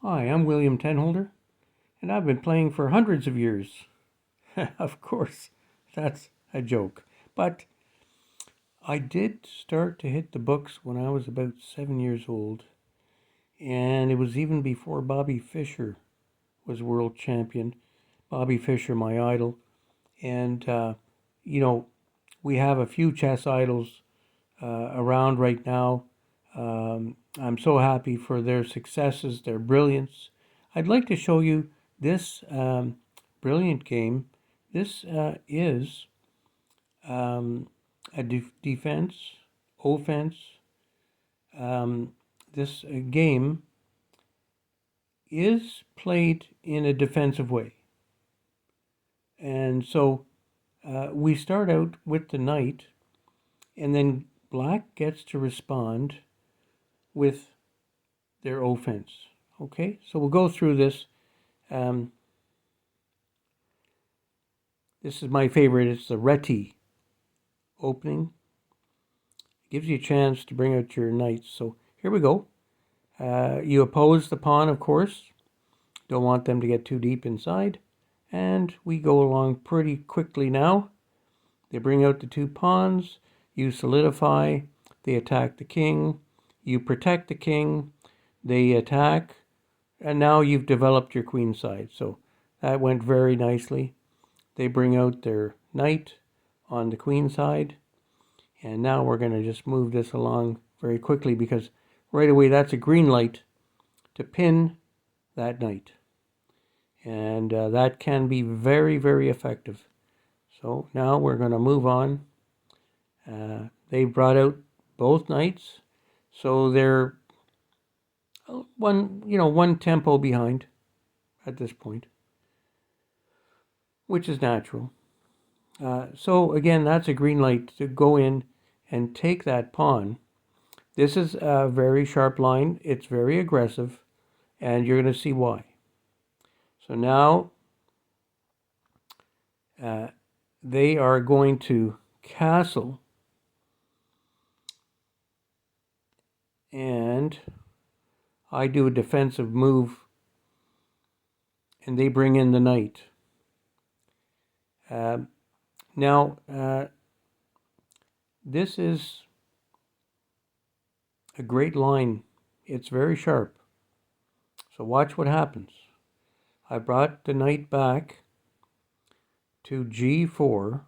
Hi, I'm William Tenholder, and I've been playing for hundreds of years. Of course, that's a joke. But I did start to hit the books when I was about 7 years old, and it was even before Bobby Fischer was world champion. Bobby Fischer, my idol. And, you know, we have a few chess idols around right now. I'm so happy for their successes, their brilliance. I'd like to show you this brilliant game. This is a defense, offense. This game is played in a defensive way. And so we start out with the knight, and then black gets to respond with their offense. Okay, so we'll go through this. Um, this is my favorite. It's the Reti opening. Gives you a chance to bring out your knights. So here we go. You oppose the pawn, of course. Don't want them to get too deep inside. And we go along pretty quickly now. They bring out the two pawns. You solidify. They attack the king. You protect the king. They attack. And now you've developed your queen side. So that went very nicely. They bring out their knight on the queen side. And now we're going to just move this along very quickly because right away that's a green light to pin that knight. And that can be very, very effective. So now we're going to move on. They brought out both knights. So they're one tempo behind at this point, which is natural. So again, that's a green light to go in and take that pawn. This is a very sharp line. It's very aggressive, and you're going to see why. So now they are going to castle, and I do a defensive move, and they bring in the knight. Now, this is a great line. It's very sharp. So watch what happens. I brought the knight back to g4,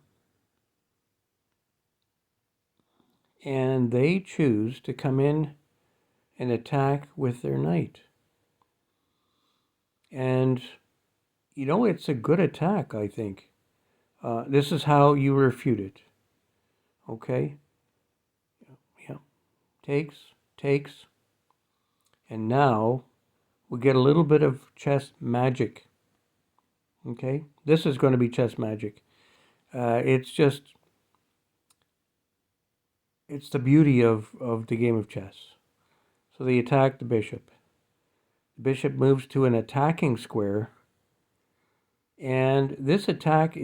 and they choose to come in and attack with their knight. And, it's a good attack, I think. This is how you refute it. Okay? Yeah. Takes. And now we get a little bit of chess magic. Okay? This is going to be chess magic. It's the beauty of the game of chess. So they attack the bishop. The bishop moves to an attacking square. And this attack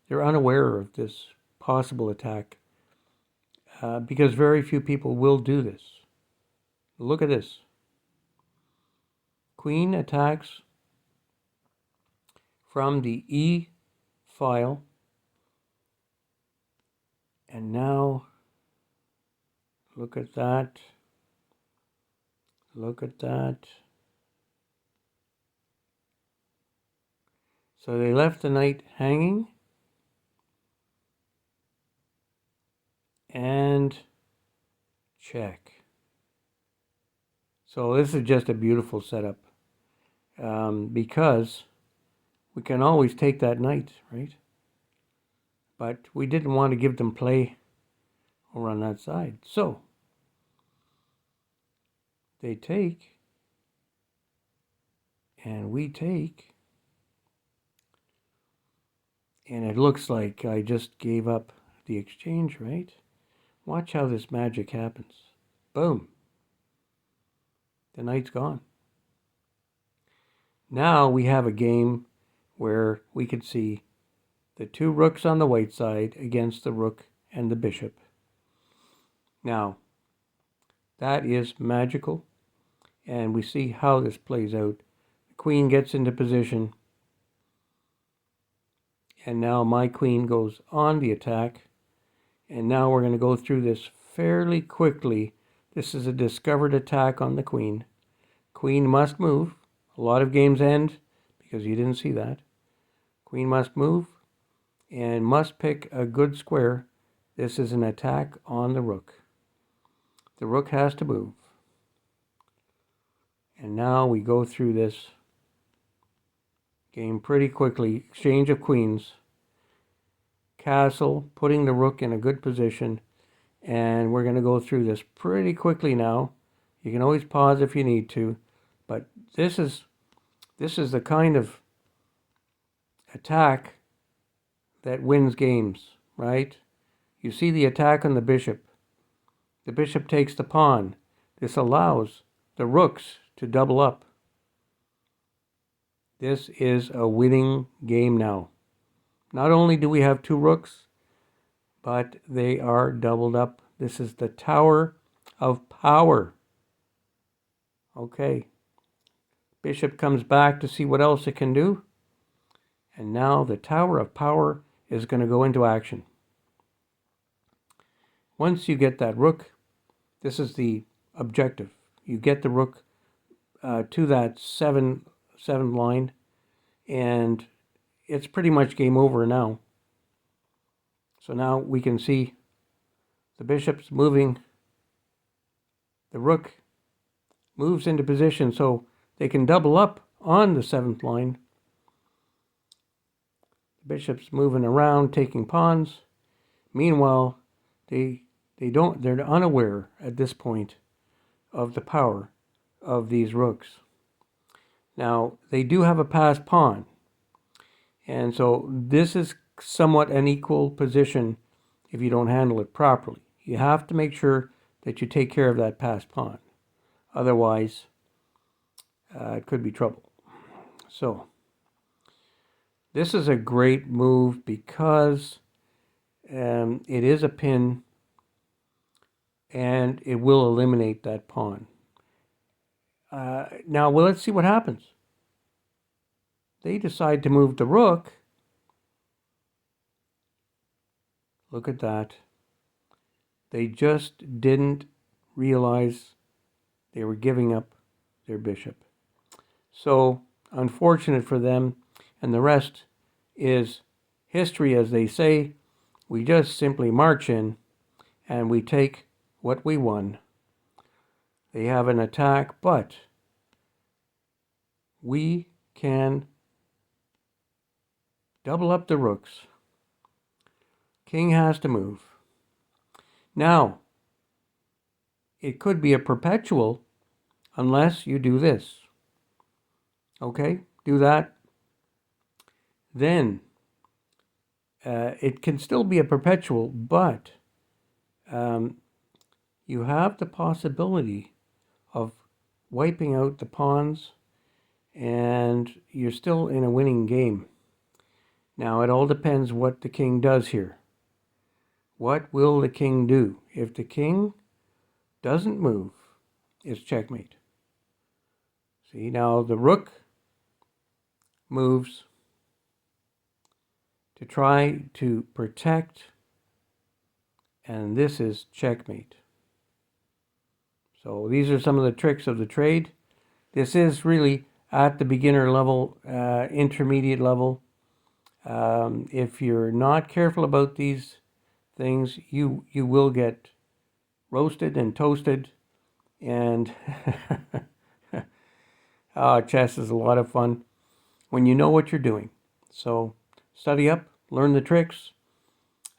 they're unaware of this possible attack because very few people will do this. Look at this. Queen attacks from the E file. And now, look at that. Look at that. So they left the knight hanging. And check. So this is just a beautiful setup because we can always take that knight, right? But we didn't want to give them play over on that side. So they take, and we take, and it looks like I just gave up the exchange, right? Watch how this magic happens. Boom. The knight's gone. Now we have a game where we can see the two rooks on the white side against the rook and the bishop. Now, that is magical. And we see how this plays out. The queen gets into position. And now my queen goes on the attack. And now we're going to go through this fairly quickly. This is a discovered attack on the queen. Queen must move. A lot of games end because you didn't see that. Queen must move and must pick a good square. This is an attack on the rook. The rook has to move. And now we go through this game pretty quickly. Exchange of queens. Castle, putting the rook in a good position. And we're going to go through this pretty quickly now. You can always pause if you need to. But this is the kind of attack that wins games, right? You see the attack on the bishop. The bishop takes the pawn. This allows the rooks to double up. This is a winning game now. Not only do we have two rooks, but they are doubled up. This is the Tower of Power. Okay. Bishop comes back to see what else it can do. And now the Tower of Power is going to go into action. Once you get that rook, this is the objective. You get the rook to that 7 line, and it's pretty much game over now. So now we can see the bishop's moving. The rook moves into position so they can double up on the 7th line. The bishop's moving around, taking pawns. Meanwhile, they're unaware at this point of the power of these rooks. Now, they do have a passed pawn. And so this is somewhat an equal position if you don't handle it properly. You have to make sure that you take care of that passed pawn. Otherwise, it could be trouble. So, this is a great move because it is a pin and it will eliminate that pawn. Now, well, let's see what happens. They decide to move the rook. Look at that. They just didn't realize they were giving up their bishop. So, unfortunate for them, and the rest is history, as they say. We just simply march in and we take what we won. They have an attack, but we can double up the rooks. King has to move. Now, it could be a perpetual unless you do this. Okay, do that. Then it can still be a perpetual, but you have the possibility of wiping out the pawns and you're still in a winning game. Now, it all depends what the king does here. What will the king do? If the king doesn't move, it's checkmate. See, now the rook moves to try to protect, and this is checkmate. So these are some of the tricks of the trade. This is really at the beginner level, intermediate level. If you're not careful about these things, you will get roasted and toasted. And chess is a lot of fun when you know what you're doing. So study up, learn the tricks.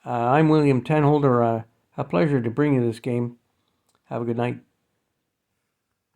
I'm William Tenholder. A pleasure to bring you this game. Have a good night.